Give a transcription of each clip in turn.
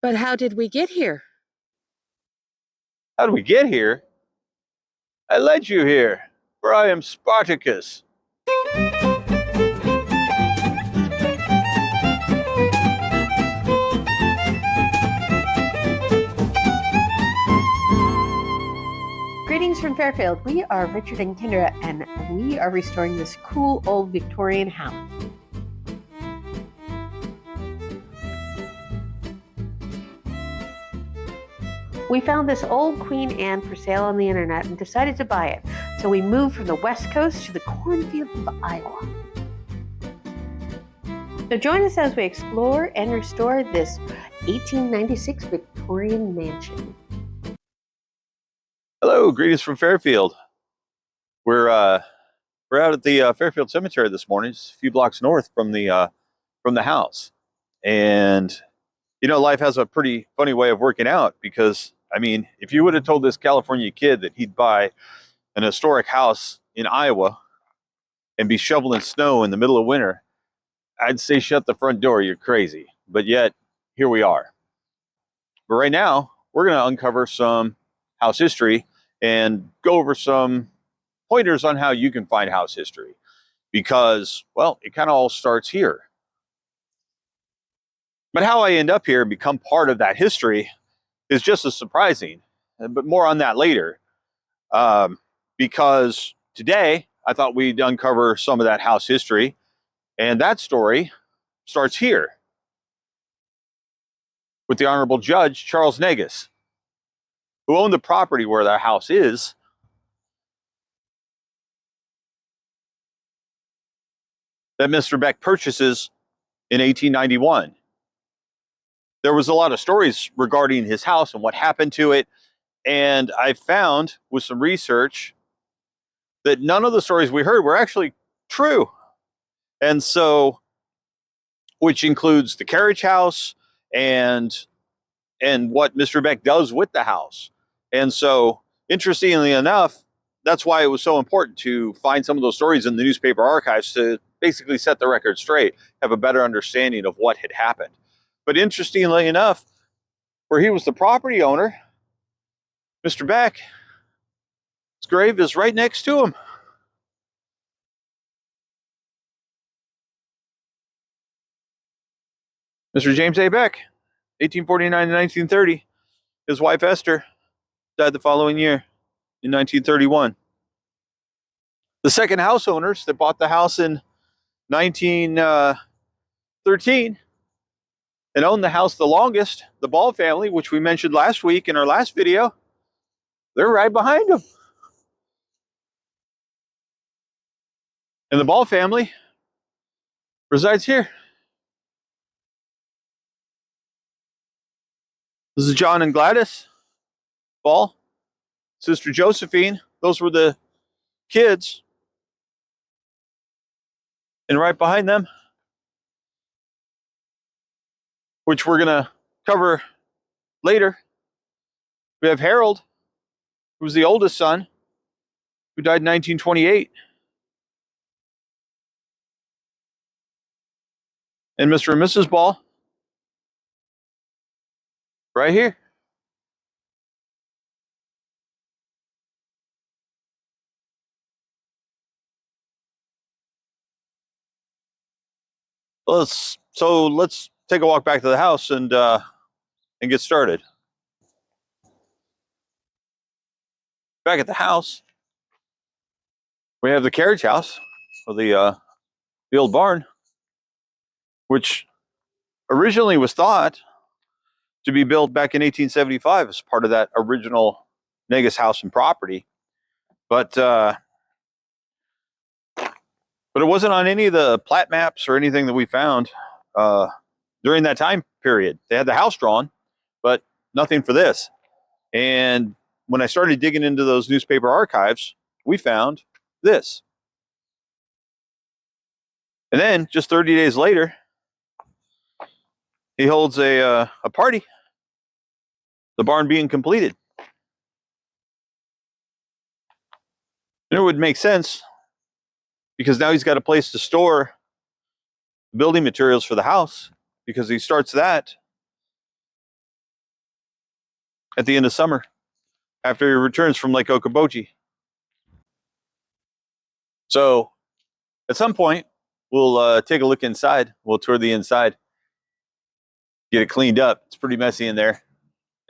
But how did we get here? How did we get here? I led you here, for I am Spartacus. Greetings from Fairfield. We are Richard and Kendra, and we are restoring this cool old Victorian house. We found this old Queen Anne for sale on the internet and decided to buy it. So we moved from the West Coast to the cornfields of Iowa. So join us as we explore and restore this 1896 Victorian mansion. Hello, greetings from Fairfield. We're out at the Fairfield Cemetery this morning, just a few blocks north from the house. And you know, life has a pretty funny way of working out, because I mean, if you would have told this California kid that he'd buy an historic house in Iowa and be shoveling snow in the middle of winter, I'd say shut the front door, you're crazy. But yet, here we are. But right now, we're going to uncover some house history and go over some pointers on how you can find house history. Because, well, it kind of all starts here. But how I end up here and become part of that history is just as surprising. But more on that later. Because today, I thought we'd uncover some of that house history. And that story starts here with the Honorable Judge Charles Negus, who owned the property where the house is. That Mr. Beck purchases in 1891. There was a lot of stories regarding his house and what happened to it. And I found with some research that none of the stories we heard were actually true. And so, which includes the carriage house and what Mr. Beck does with the house. And so, interestingly enough, that's why it was so important to find some of those stories in the newspaper archives to basically set the record straight, have a better understanding of what had happened. But interestingly enough, where he was the property owner, Mr. Beck, his grave is right next to him. Mr. James A. Beck, 1849 to 1930. His wife Esther died the following year in 1931. The second house owners that bought the house in 1913 and owned the house the longest, the Ball family, which we mentioned last week in our last video, they're right behind them. And the Ball family resides here. This is John and Gladys Ball, Sister Josephine. Those were the kids. And right behind them, which we're going to cover later, we have Harold, who was the oldest son, who died in 1928. And Mr. and Mrs. Ball, right here. Let's take a walk back to the house and get started. Back at the house, we have the carriage house, or the old barn, which originally was thought to be built back in 1875 as part of that original Negus house and property, but it wasn't on any of the plat maps or anything that we found during that time period. They had the house drawn, but nothing for this. And when I started digging into those newspaper archives, we found this. And then just 30 days later, he holds a party, the barn being completed. And it would make sense, because now he's got a place to store building materials for the house, because he starts that at the end of summer after he returns from Lake Okoboji. So at some point, we'll take a look inside. We'll tour the inside, get it cleaned up. It's pretty messy in there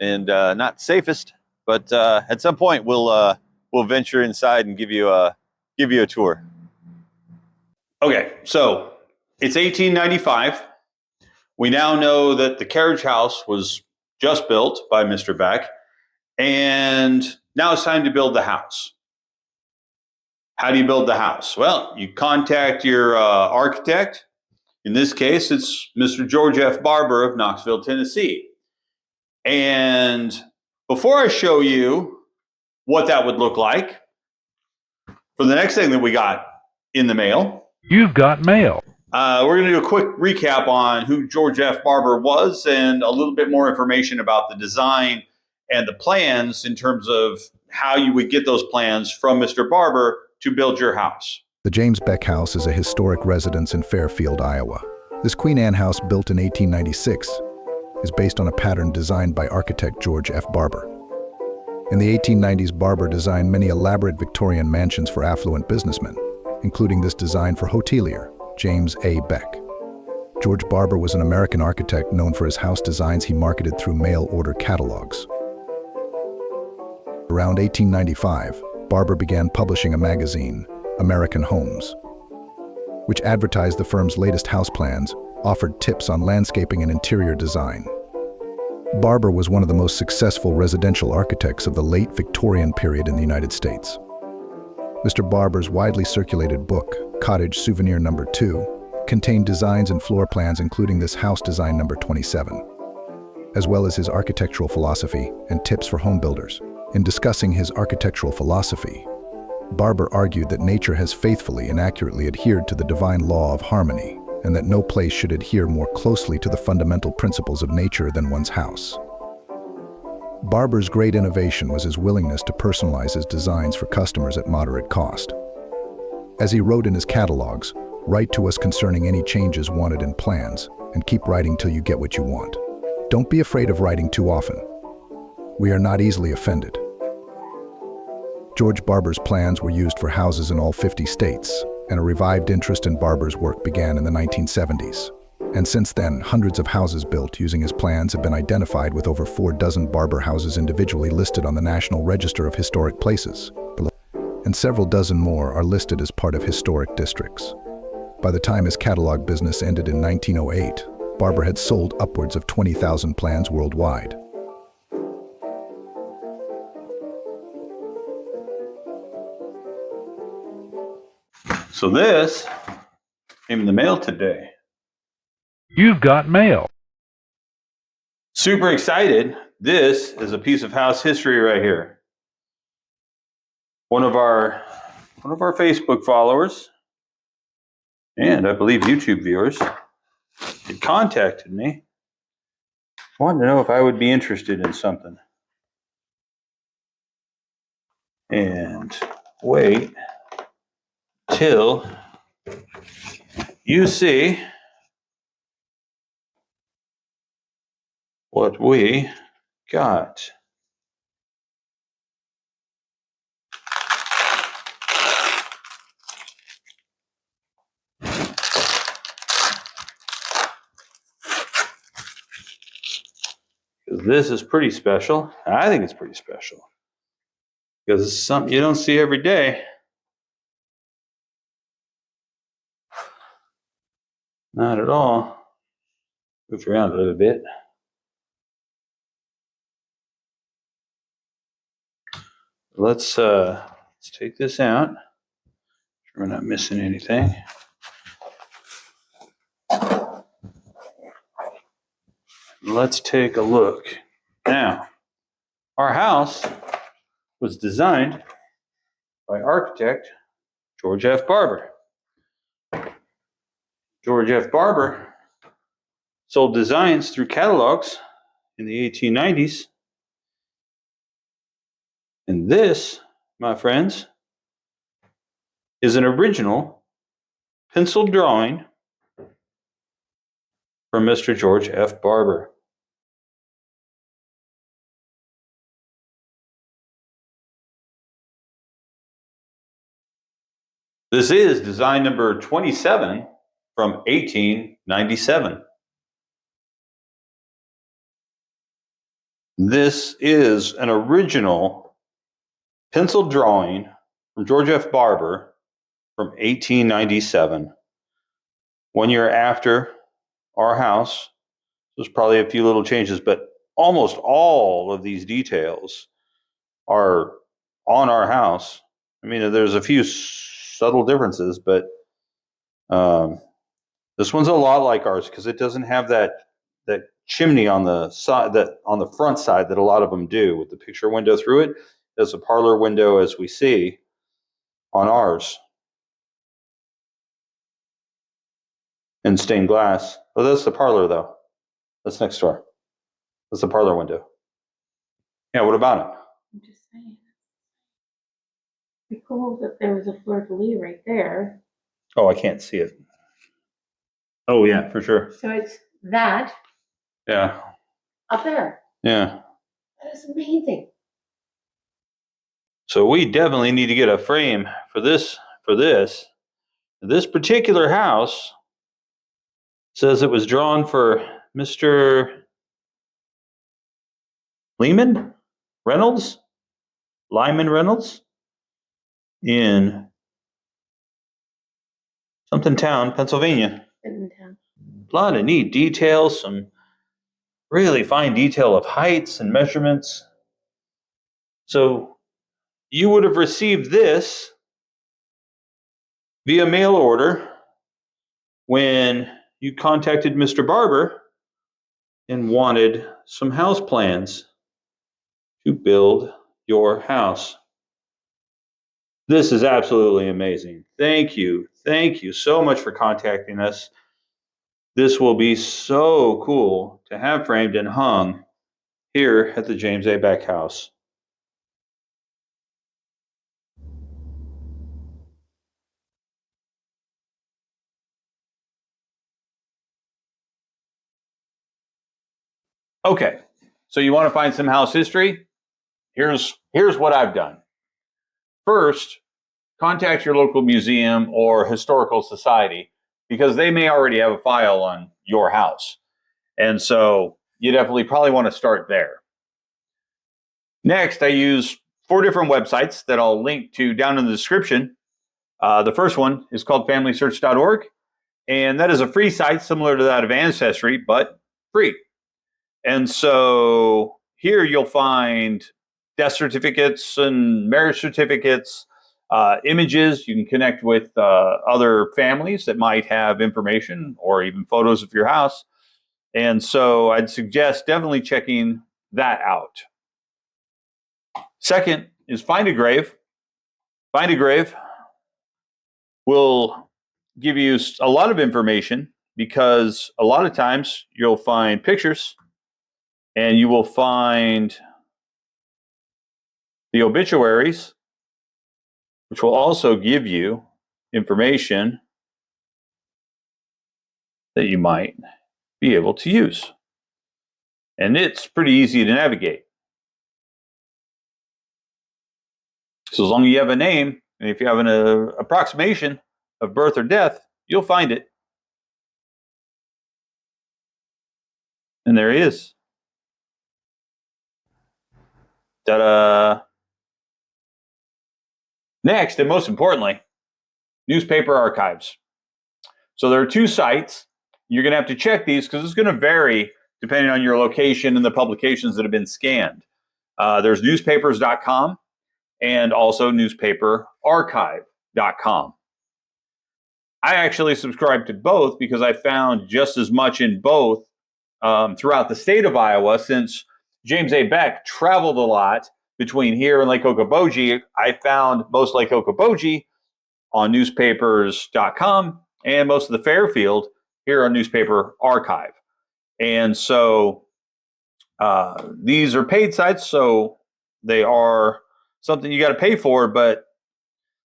and not safest, but at some point we'll venture inside and give you a tour. Okay, so it's 1895. We now know that the carriage house was just built by Mr. Beck, and now it's time to build the house. How do you build the house? Well, you contact your architect. In this case, it's Mr. George F. Barber of Knoxville, Tennessee. And before I show you what that would look like, for the next thing that we got in the mail, you've got mail. We're going to do a quick recap on who George F. Barber was and a little bit more information about the design and the plans in terms of how you would get those plans from Mr. Barber to build your house. The James Beck House is a historic residence in Fairfield, Iowa. This Queen Anne house, built in 1896, is based on a pattern designed by architect George F. Barber. In the 1890s, Barber designed many elaborate Victorian mansions for affluent businessmen, including this design for hotelier James A. Beck. George Barber was an American architect known for his house designs he marketed through mail-order catalogs. Around 1895, Barber began publishing a magazine, American Homes, which advertised the firm's latest house plans, offered tips on landscaping and interior design. Barber was one of the most successful residential architects of the late Victorian period in the United States. Mr. Barber's widely circulated book, Cottage Souvenir No. 2, contained designs and floor plans including this house design number 27, as well as his architectural philosophy and tips for home builders. In discussing his architectural philosophy, Barber argued that nature has faithfully and accurately adhered to the divine law of harmony, and that no place should adhere more closely to the fundamental principles of nature than one's house. Barber's great innovation was his willingness to personalize his designs for customers at moderate cost. As he wrote in his catalogs, "Write to us concerning any changes wanted in plans, and keep writing till you get what you want. Don't be afraid of writing too often. We are not easily offended." George Barber's plans were used for houses in all 50 states, and a revived interest in Barber's work began in the 1970s. And since then, hundreds of houses built using his plans have been identified, with over 4 dozen Barber houses individually listed on the National Register of Historic Places, and several dozen more are listed as part of historic districts. By the time his catalog business ended in 1908, Barber had sold upwards of 20,000 plans worldwide. So this came in the mail today. You've got mail. Super excited. This is a piece of house history right here. One of our Facebook followers, and I believe YouTube viewers, had contacted me, wanted to know if I would be interested in something. And wait till you see what we got. This is pretty special. I think it's pretty special because it's something you don't see every day. Not at all. Move around a little bit. Let's take this out. Sure we're not missing anything. Let's take a look. Now, our house was designed by architect George F. Barber. George F. Barber sold designs through catalogs in the 1890s. And this, my friends, is an original pencil drawing from Mr. George F. Barber. This is design number 27 from 1897. This is an original pencil drawing from George F. Barber from 1897. 1 year after our house. There's probably a few little changes, but almost all of these details are on our house. I mean, there's a few subtle differences, but this one's a lot like ours because it doesn't have that chimney on the side, that on the front side that a lot of them do with the picture window through it. There's a parlor window as we see on ours, and stained glass. Oh, that's the parlor though. That's next door. That's the parlor window. Yeah, what about it? I'm just saying. It'd be cool if there was a fleur-de-lis right there. Oh, I can't see it. Oh yeah, for sure. So it's that Yeah, up there. yeah. That is amazing. So we definitely need to get a frame for this. This particular house says it was drawn for Mr. Lyman Reynolds in something town, Pennsylvania. In town. A lot of neat details, some really fine detail of heights and measurements. So you would have received this via mail order when you contacted Mr. Barber and wanted some house plans to build your house. This is absolutely amazing. Thank you. Thank you so much for contacting us. This will be so cool to have framed and hung here at the James A. Beck house. Okay, so you want to find some house history? Here's what I've done. First, contact your local museum or historical society because they may already have a file on your house. And so you definitely probably want to start there. Next, I use 4 different websites that I'll link to down in the description. The first one is called familysearch.org, and that is a free site similar to that of Ancestry, but free. And so here you'll find death certificates and marriage certificates, images. You can connect with other families that might have information or even photos of your house. And so I'd suggest definitely checking that out. Second is Find a Grave. Find a Grave will give you a lot of information because a lot of times you'll find pictures and you will find the obituaries, which will also give you information that you might be able to use. And it's pretty easy to navigate. So as long as you have a name, and if you have an approximation of birth or death, you'll find it. And there he is. Ta-da! Next, and most importantly, newspaper archives. So there are 2 sites. You're going to have to check these because it's going to vary depending on your location and the publications that have been scanned. There's newspapers.com and also newspaperarchive.com. I actually subscribe to both because I found just as much in both throughout the state of Iowa. Since James A. Beck traveled a lot between here and Lake Okoboji, I found most Lake Okoboji on newspapers.com and most of the Fairfield here on Newspaper Archive. And so these are paid sites, so they are something you got to pay for, but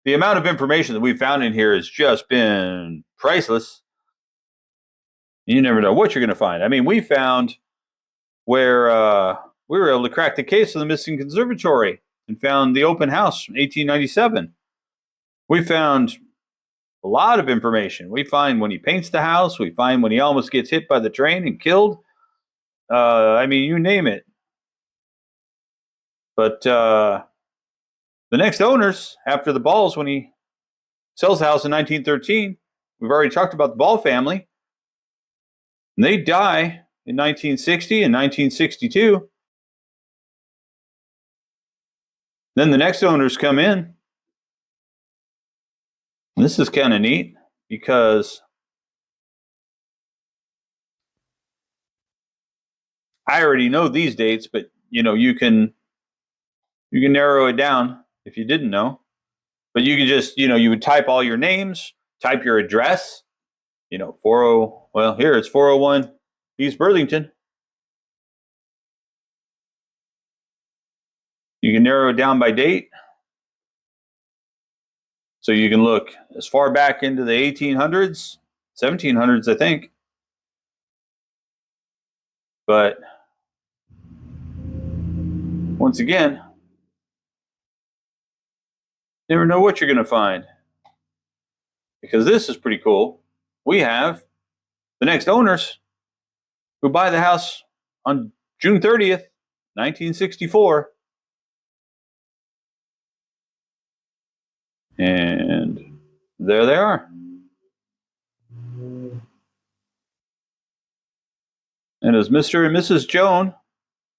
the amount of information that we've found in here has just been priceless. You never know what you're going to find. I mean, we found where we were able to crack the case of the missing conservatory and found the open house from 1897. We found a lot of information. We find when he paints the house. We find when he almost gets hit by the train and killed. I mean, you name it. But the next owners, after the Balls, when he sells the house in 1913, we've already talked about the Ball family. And they die in 1960 and 1962. Then the next owners come in. And this is kind of neat because I already know these dates, but you can narrow it down if you didn't know. But you can just, you would type all your names, type your address, 40, well, here it's 401 East Burlington. You can narrow it down by date. So you can look as far back into the 1800s, 1700s, I think. But once again, never know what you're going to find. Because this is pretty cool. We have the next owners who buy the house on June 30th, 1964. And there they are. And as Mr. and Mrs.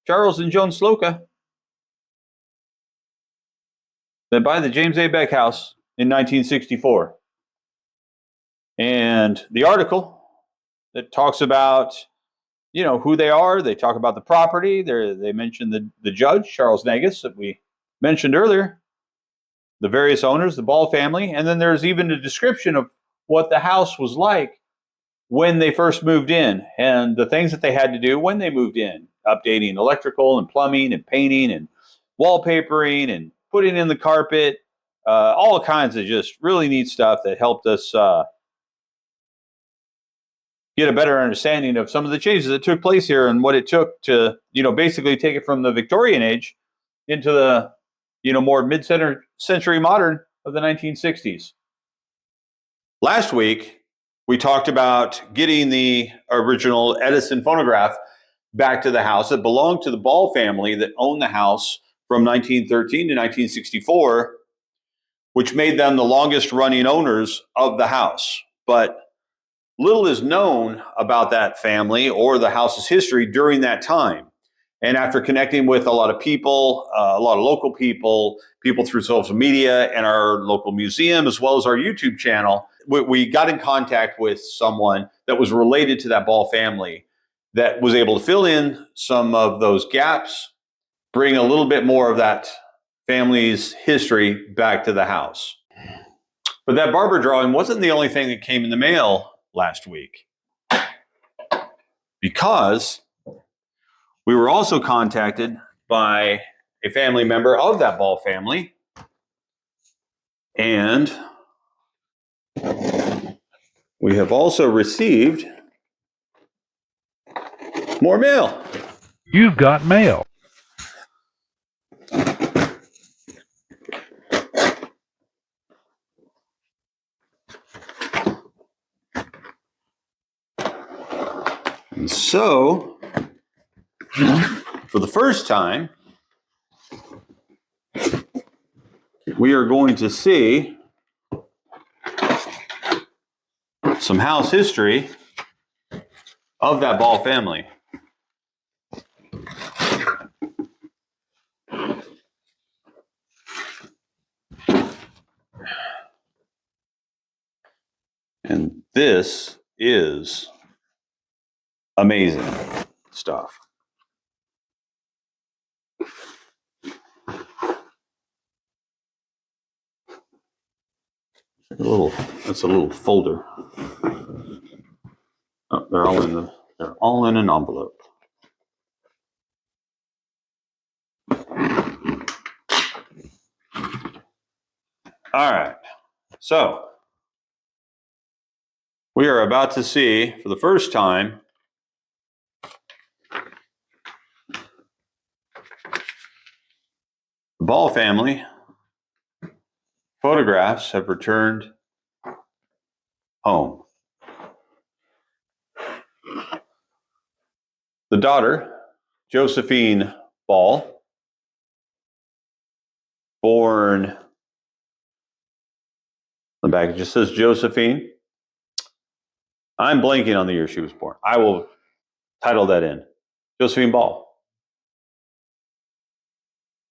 Charles and Joan Slocum, that buy the James A. Beck house in 1964. And the article that talks about, who they are, they talk about the property. They mention the judge, Charles Negus, that we mentioned earlier, the various owners, the Ball family, and then there's even a description of what the house was like when they first moved in and the things that they had to do when they moved in, updating electrical and plumbing and painting and wallpapering and putting in the carpet, all kinds of just really neat stuff that helped us get a better understanding of some of the changes that took place here and what it took to, basically take it from the Victorian age into the, more mid-century modern of the 1960s. Last week, we talked about getting the original Edison phonograph back to the house that belonged to the Ball family that owned the house from 1913 to 1964, which made them the longest running owners of the house. But little is known about that family or the house's history during that time. And after connecting with a lot of people, a lot of local people through social media and our local museum, as well as our YouTube channel, we got in contact with someone that was related to that Ball family that was able to fill in some of those gaps, bring a little bit more of that family's history back to the house. But that Barber drawing wasn't the only thing that came in the mail last week, because we were also contacted by a family member of that Ball family, and we have also received more mail. You've got mail. And so, for the first time, we are going to see some house history of that Ball family. And this is amazing stuff. That's a little folder. Oh, they're all in an envelope. All right. So we are about to see for the first time the Ball family photographs have returned home. The daughter, Josephine Ball, born, the back just says Josephine. I'm blanking on the year she was born. I will title that in. Josephine Ball.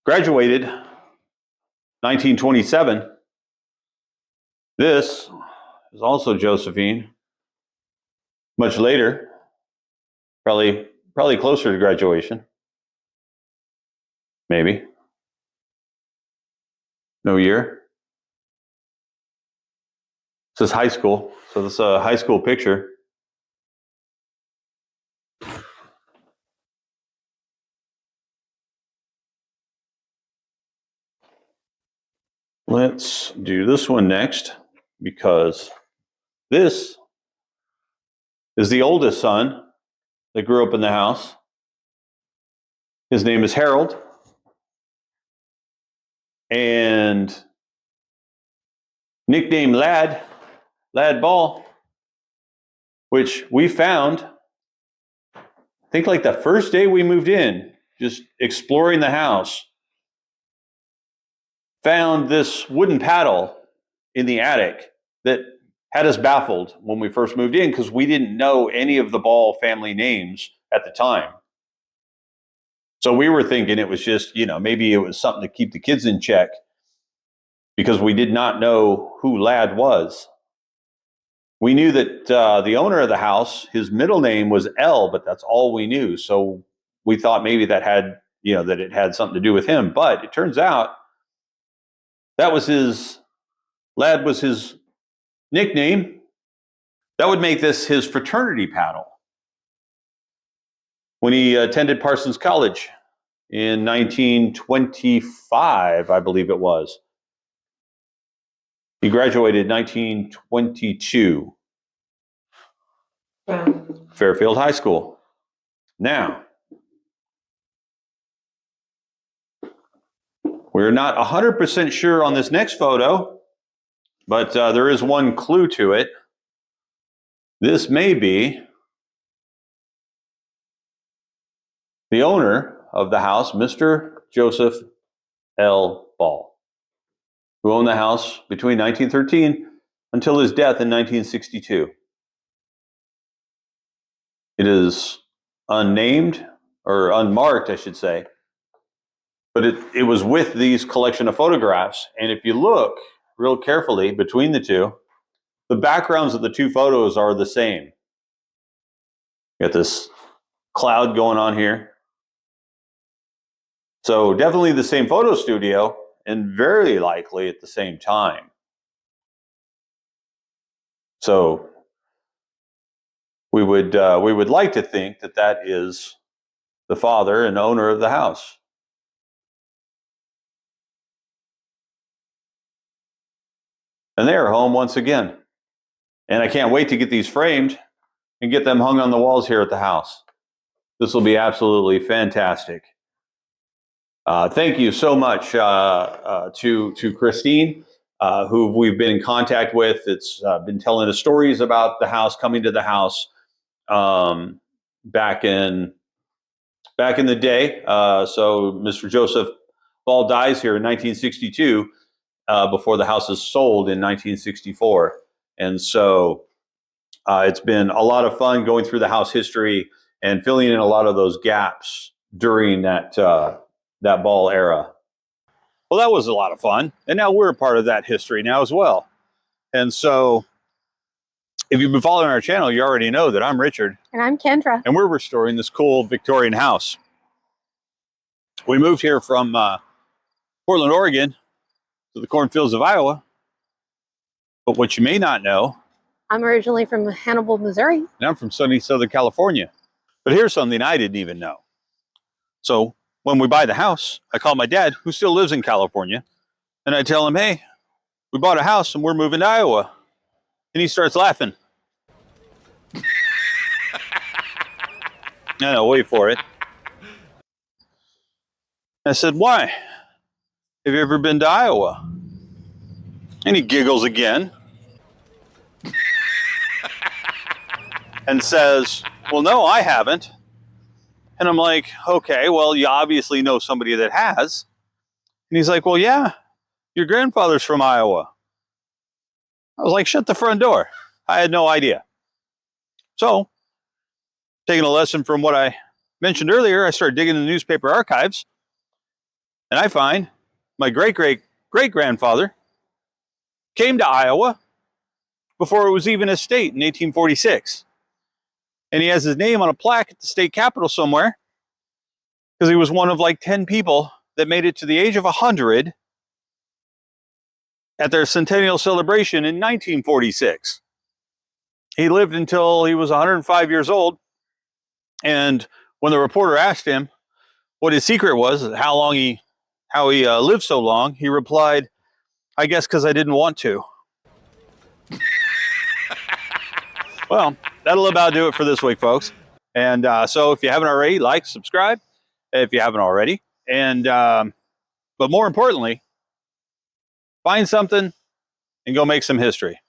Graduated 1927. This is also Josephine. Much later, probably closer to graduation. Maybe. No year. This is high school. So this is a high school picture. Let's do this one next, because this is the oldest son that grew up in the house. His name is Harold. And nicknamed Lad Ball, which we found, I think like the first day we moved in, just exploring the house, found this wooden paddle in the attic that had us baffled when we first moved in, because we didn't know any of the Ball family names at the time. So we were thinking it was just, maybe it was something to keep the kids in check, because we did not know who Lad was. We knew that the owner of the house, his middle name was L, but that's all we knew. So we thought maybe that had, that it had something to do with him. But it turns out that was Lad was his nickname. That would make this his fraternity paddle. When he attended Parsons College in 1925, I believe it was. He graduated in 1922. Fairfield High School. Now, we're not 100% sure on this next photo, but there is one clue to it. This may be the owner of the house, Mr. Joseph L. Ball, who owned the house between 1913 until his death in 1962. It is unnamed, or unmarked, I should say, but it was with these collection of photographs. And if you look real carefully between the two, the backgrounds of the two photos are the same. You got this cloud going on here. So definitely the same photo studio, and very likely at the same time. So we would like to think that that is the father and owner of the house. And they are home once again. And I can't wait to get these framed and get them hung on the walls here at the house. This will be absolutely fantastic. Thank you so much to Christine, who we've been in contact with. It's been telling us stories about the house, coming to the house back in the day. So Mr. Joseph Ball dies here in 1962, before the house is sold in 1964. And so it's been a lot of fun going through the house history and filling in a lot of those gaps during that Ball era. Well, that was a lot of fun. And now we're a part of that history now as well. And so if you've been following our channel, you already know that I'm Richard. And I'm Kendra. And we're restoring this cool Victorian house. We moved here from Portland, Oregon to the cornfields of Iowa. But what you may not know, I'm originally from Hannibal, Missouri. and I'm from sunny Southern California. But here's something I didn't even know. So when we buy the house, I call my dad, who still lives in California, and I tell him, hey, we bought a house and we're moving to Iowa. And he starts laughing. No, wait for it. I said, why? Have you ever been to Iowa? And he giggles again. and says, well, no, I haven't. And I'm like, okay, well, you obviously know somebody that has. And he's like, well, yeah, your grandfather's from Iowa. I was like, shut the front door. I had no idea. So, taking a lesson from what I mentioned earlier, I started digging in the newspaper archives, and I find my great-great-great-grandfather came to Iowa before it was even a state in 1846. And he has his name on a plaque at the state capitol somewhere because he was one of like 10 people that made it to the age of 100 at their centennial celebration in 1946. He lived until he was 105 years old. And when the reporter asked him what his secret was, how he lived so long, he replied, I guess because I didn't want to. Well, that'll about do it for this week, folks. And so if you haven't already, like, subscribe if you haven't already. And but more importantly, find something and go make some history.